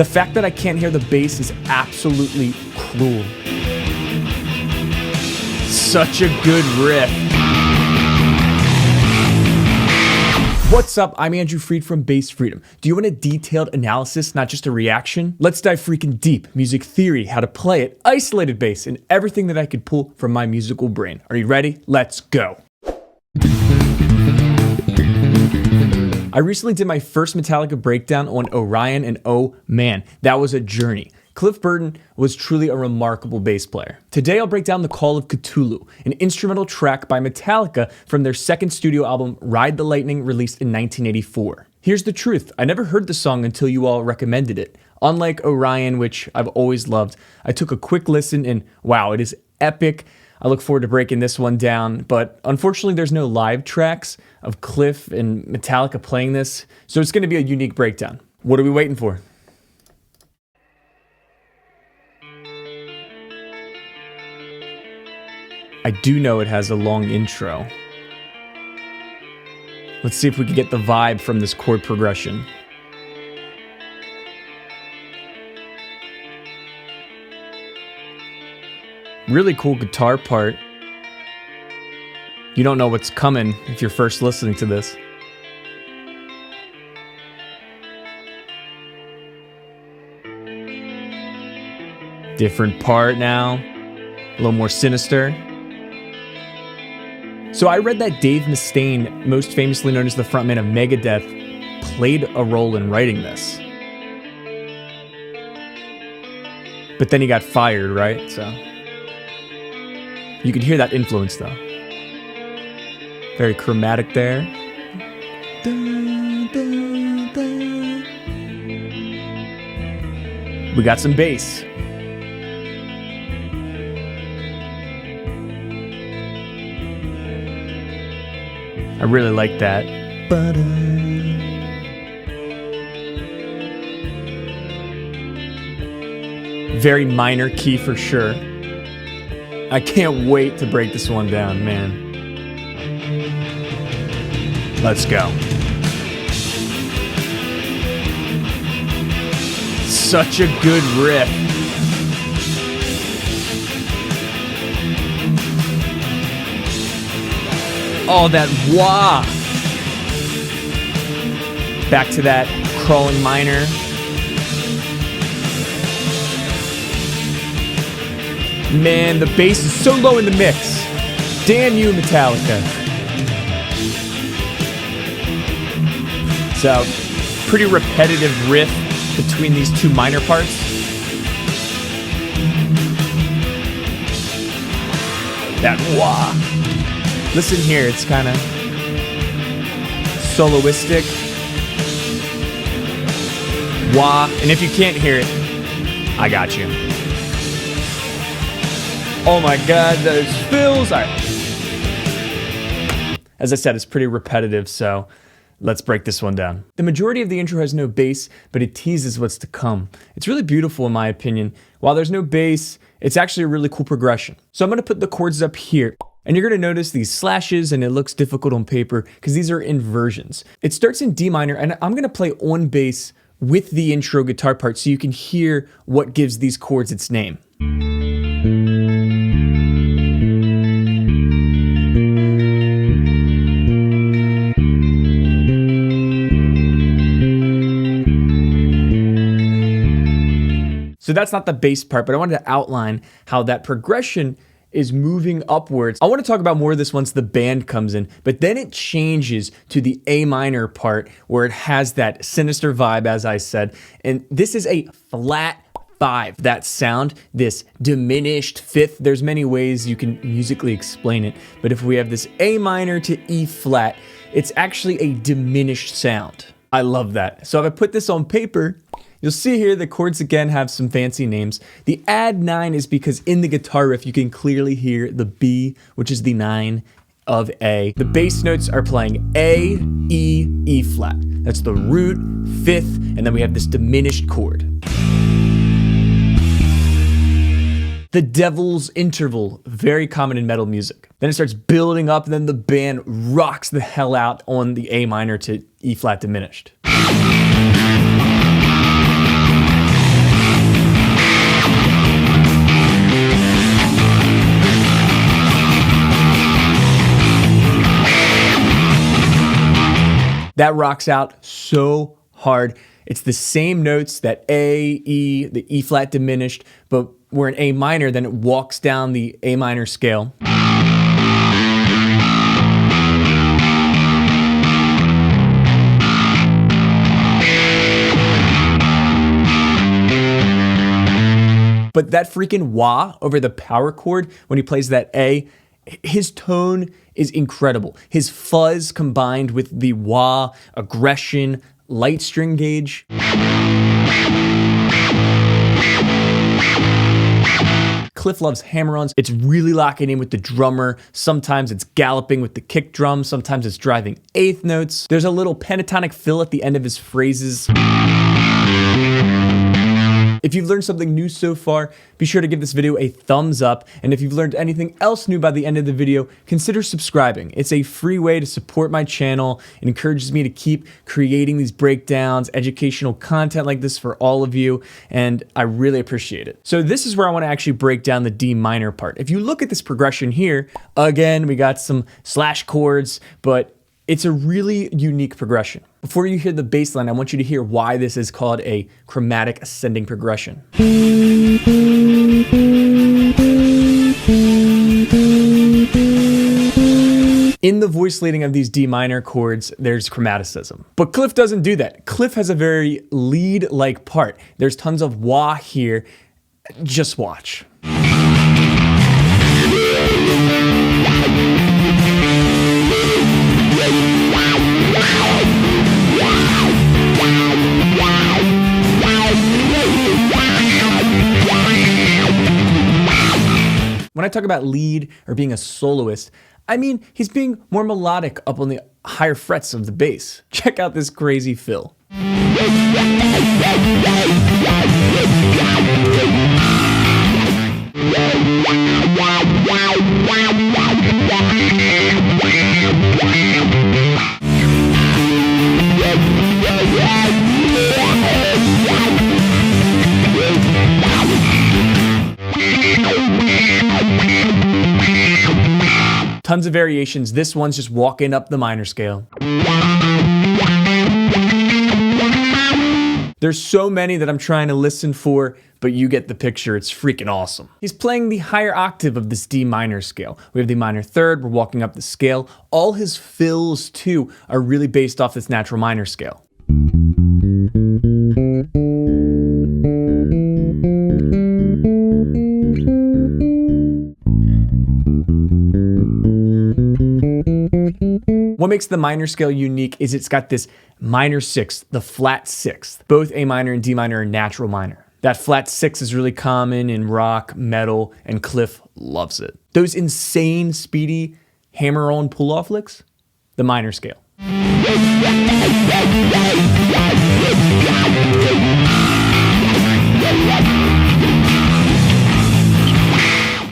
The fact that I can't hear the bass is absolutely cruel. Such a good riff. What's up? I'm Andrew Freed from Bass Freedom. Do you want a detailed analysis, not just a reaction? Let's dive freaking deep. Music theory, how to play it, isolated bass, and everything that I could pull from my musical brain. Are you ready? Let's go. I recently did my first Metallica breakdown on Orion, and oh man, that was a journey. Cliff Burton was truly a remarkable bass player. Today I'll break down the Call of Ktulu, an instrumental track by Metallica from their second studio album, Ride the Lightning, released in 1984. Here's the truth, I never heard the song until you all recommended it. Unlike Orion, which I've always loved, I took a quick listen and wow, it is epic. I look forward to breaking this one down, but unfortunately there's no live tracks of Cliff and Metallica playing this, so it's going to be a unique breakdown. What are we waiting for? I do know it has a long intro. Let's see if we can get the vibe from this chord progression. Really cool guitar part. You don't know what's coming if you're first listening to this. Different part now. A little more sinister. So I read that Dave Mustaine, most famously known as the frontman of Megadeth, played a role in writing this. But then he got fired, right? So you could hear that influence though. Very chromatic there. We got some bass. I really like that. Very minor key for sure. I can't wait to break this one down, man. Let's go. Such a good riff. Oh, that wah! Back to that crawling minor. Man, the bass is so low in the mix. Damn you, Metallica. So, pretty repetitive riff between these two minor parts. That wah. Listen here, it's kind of soloistic. Wah, and if you can't hear it, I got you. Oh my god, those fills! All right. As I said, it's pretty repetitive, so let's break this one down. The majority of the intro has no bass, but it teases what's to come. It's really beautiful in my opinion. While there's no bass, it's actually a really cool progression. So I'm gonna put the chords up here. And you're going to notice these slashes, and it looks difficult on paper because these are inversions. It starts in D minor, and I'm going to play on bass with the intro guitar part so you can hear what gives these chords its name. So that's not the bass part, but I wanted to outline how that progression is moving upwards. I want to talk about more of this once the band comes in, but then it changes to the A minor part where it has that sinister vibe, as I said, and this is a flat 5. That sound, this diminished fifth, there's many ways you can musically explain it, but if we have this A minor to E flat, it's actually a diminished sound. I love that. So if I put this on paper, you'll see here the chords again have some fancy names. The add 9 is because in the guitar riff you can clearly hear the B, which is the 9 of A. The bass notes are playing A, E, E flat. That's the root, 5th, and then we have this diminished chord. The devil's interval, very common in metal music. Then it starts building up, and then the band rocks the hell out on the A minor to E flat diminished. That rocks out so hard. It's the same notes that A, E, the E flat diminished, but we're in A minor, then it walks down the A minor scale. But that freaking wah over the power chord, when he plays that A, his tone is incredible. His fuzz combined with the wah, aggression, light string gauge. Cliff loves hammer-ons. It's really locking in with the drummer. Sometimes it's galloping with the kick drum. Sometimes it's driving eighth notes. There's a little pentatonic fill at the end of his phrases. If you've learned something new so far, be sure to give this video a thumbs up. And if you've learned anything else new by the end of the video, consider subscribing. It's a free way to support my channel. It encourages me to keep creating these breakdowns, educational content like this for all of you, and I really appreciate it. So this is where I want to actually break down the D minor part. If you look at this progression here, again, we got some slash chords, but it's a really unique progression. Before you hear the bass line, I want you to hear why this is called a chromatic ascending progression. In the voice leading of these D minor chords, there's chromaticism. But Cliff doesn't do that. Cliff has a very lead-like part. There's tons of wah here. Just watch. When I talk about lead or being a soloist, I mean he's being more melodic up on the higher frets of the bass. Check out this crazy fill. Tons of variations. This one's just walking up the minor scale. There's so many that I'm trying to listen for, but you get the picture. It's freaking awesome. He's playing the higher octave of this D minor scale. We have the minor third, we're walking up the scale. All his fills too are really based off this natural minor scale. What makes the minor scale unique is it's got this minor sixth, the flat sixth. Both A minor and D minor are natural minor. That flat sixth is really common in rock, metal, and Cliff loves it. Those insane, speedy hammer-on pull-off licks, the minor scale.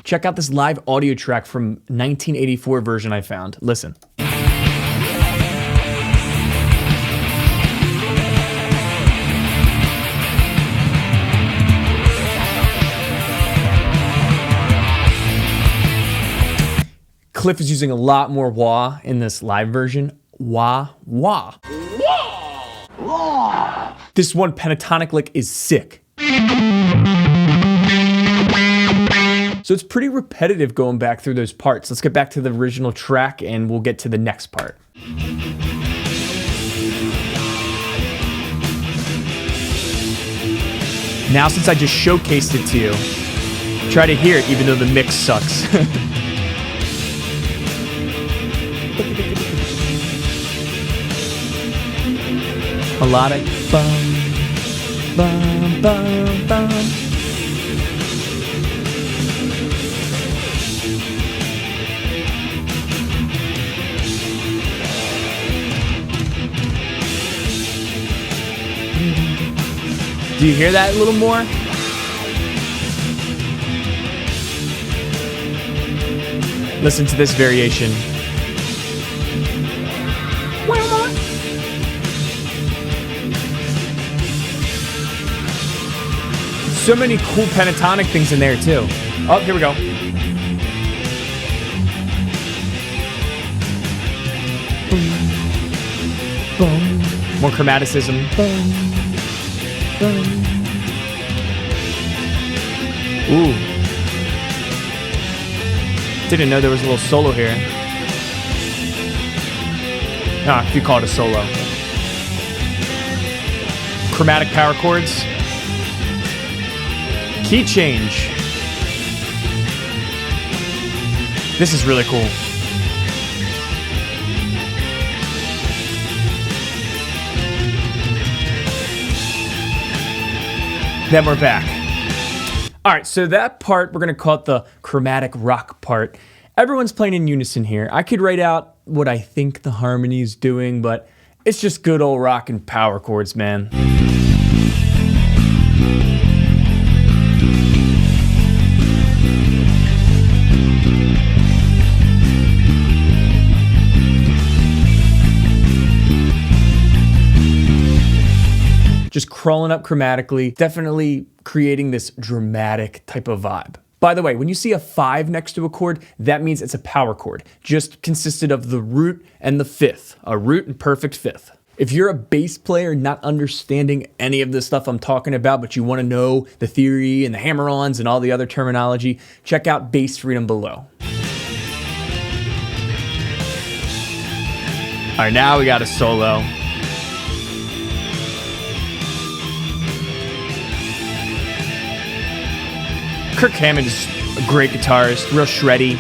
Check out this live audio track from 1984 version I found. Listen. Cliff is using a lot more wah in this live version. Wah, wah. Wah, wah. This one pentatonic lick is sick. So it's pretty repetitive going back through those parts. Let's get back to the original track and we'll get to the next part. Now, since I just showcased it to you, try to hear it even though the mix sucks. Melodic, bum, bum, bum, bum. Do you hear that a little more? Listen to this variation. So many cool pentatonic things in there too. Oh, here we go. Boom, boom. More chromaticism. Ooh. Didn't know there was a little solo here. Ah, if you call it a solo. Chromatic power chords. Key change. This is really cool. Then we're back. All right, so that part, we're gonna call it the chromatic rock part. Everyone's playing in unison here. I could write out what I think the harmony is doing, but it's just good old rock and power chords, man. Just crawling up chromatically, definitely creating this dramatic type of vibe. By the way, when you see a 5 next to a chord, that means it's a power chord, just consisted of the root and the fifth, a root and perfect fifth. If you're a bass player not understanding any of this stuff I'm talking about, but you want to know the theory and the hammer-ons and all the other terminology, check out Bass Freedom below. All right, now we got a solo. Kirk Hammond is a great guitarist, real shreddy.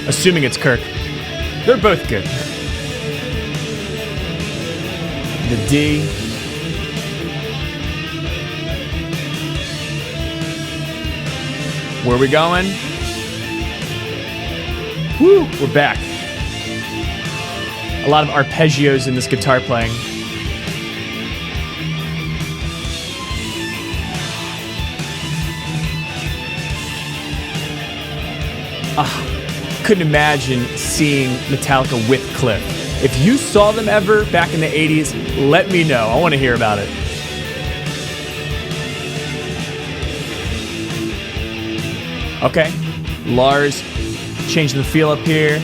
Assuming it's Kirk. They're both good. The D. Where are we going? Woo, we're back. A lot of arpeggios in this guitar playing. Couldn't imagine seeing Metallica with Cliff. If you saw them ever back in the 80s, let me know. I want to hear about it. Okay. Lars changing the feel up here.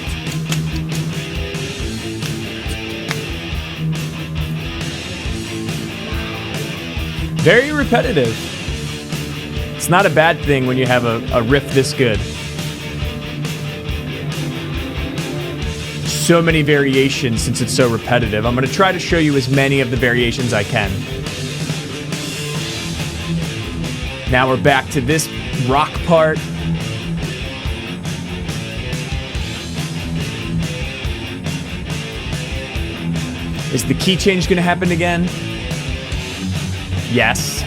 Very repetitive. It's not a bad thing when you have a riff this good. So many variations since it's so repetitive. I'm going to try to show you as many of the variations I can. Now we're back to this rock part. Is the key change going to happen again? Yes.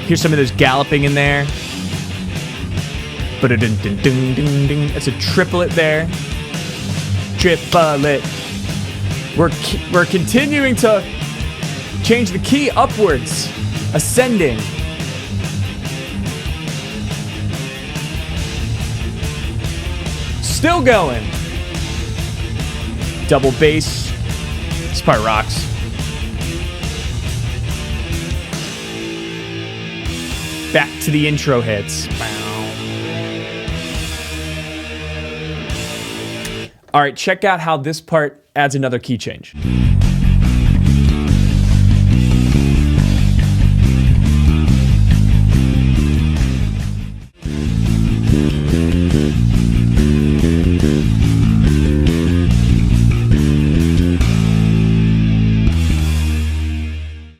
Here's some of those galloping in there. It's a triplet there. Triplet. We're continuing to change the key upwards, ascending. Still going. Double bass. This part rocks. Back to the intro hits. All right, check out how this part adds another key change.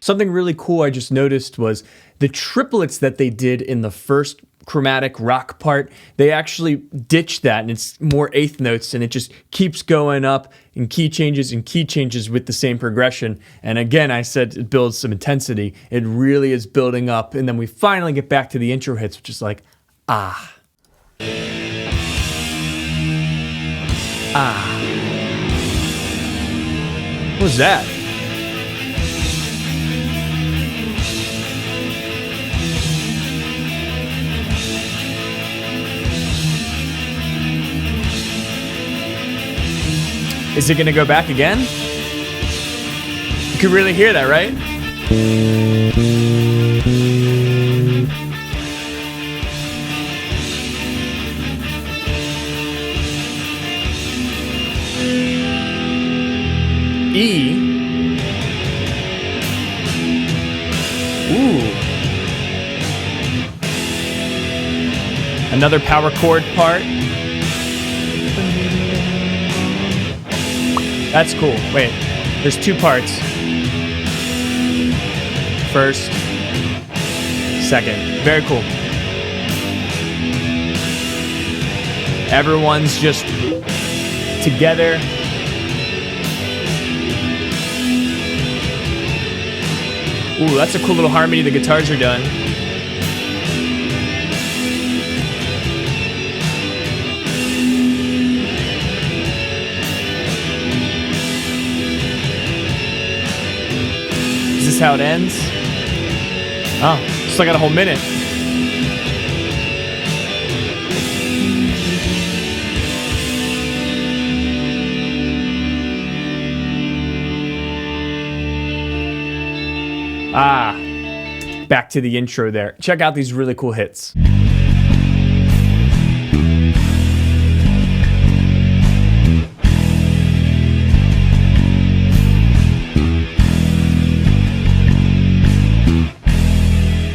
Something really cool I just noticed was the triplets that they did in the first chromatic rock part. They actually ditched that, and it's more eighth notes, and it just keeps going up in key changes with the same progression. And again, I said it builds some intensity. It really is building up, and then we finally get back to the intro hits, which is like, ah. Ah. What was that? Is it gonna go back again? You can really hear that, right? Another power chord part. That's cool. Wait, there's two parts. First, second. Very cool. Everyone's just together. Ooh, that's a cool little harmony the guitars are done. Is this how it ends? Oh, still got a whole minute. Ah, back to the intro there. Check out these really cool hits.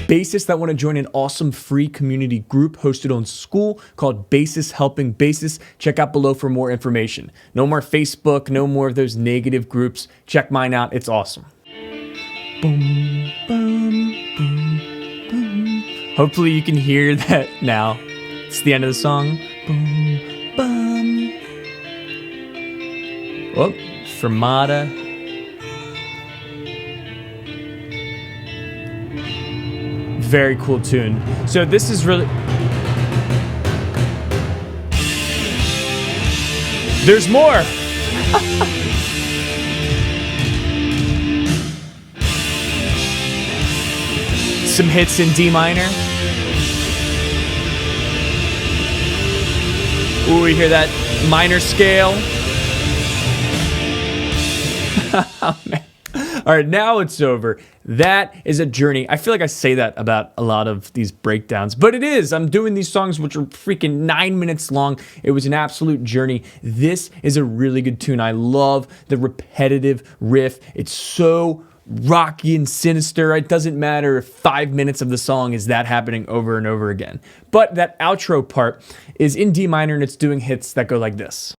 Bassists that want to join an awesome free community group hosted on Skool called Bassists Helping Bassists. Check out below for more information. No more Facebook, no more of those negative groups. Check mine out. It's awesome. Boom, boom, boom, boom. Hopefully you can hear that now. It's the end of the song. Boom, boom. Oh, fermata. Very cool tune. So this is really... There's more! Some hits in D minor. Ooh, we hear that minor scale. Oh, man. All right, now it's over. That is a journey. I feel like I say that about a lot of these breakdowns, but it is. I'm doing these songs which are freaking 9 minutes long. It was an absolute journey. This is a really good tune. I love the repetitive riff. It's so rocky and sinister. It doesn't matter if 5 minutes of the song is that happening over and over again. But that outro part is in D minor and it's doing hits that go like this.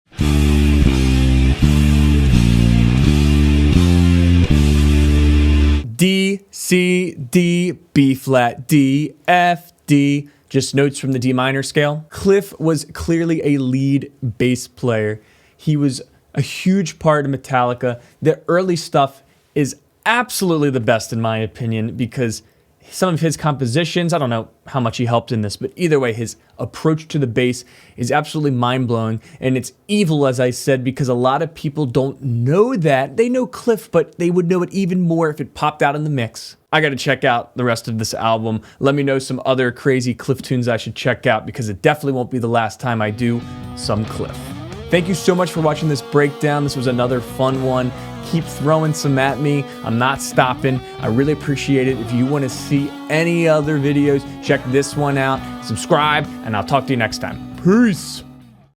D, C, D, B flat, D, F, D. Just notes from the D minor scale. Cliff was clearly a lead bass player. He was a huge part of Metallica. The early stuff is absolutely the best in my opinion because some of his compositions, I don't know how much he helped in this, but either way, his approach to the bass is absolutely mind-blowing, and it's evil, as I said, because a lot of people don't know that. They know Cliff, but they would know it even more if it popped out in the mix. I gotta check out the rest of this album. Let me know some other crazy Cliff tunes I should check out, because it definitely won't be the last time I do some Cliff. Thank you so much for watching this breakdown. This was another fun one. Keep throwing some at me. I'm not stopping. I really appreciate it. If you want to see any other videos, check this one out. Subscribe, and I'll talk to you next time. Peace.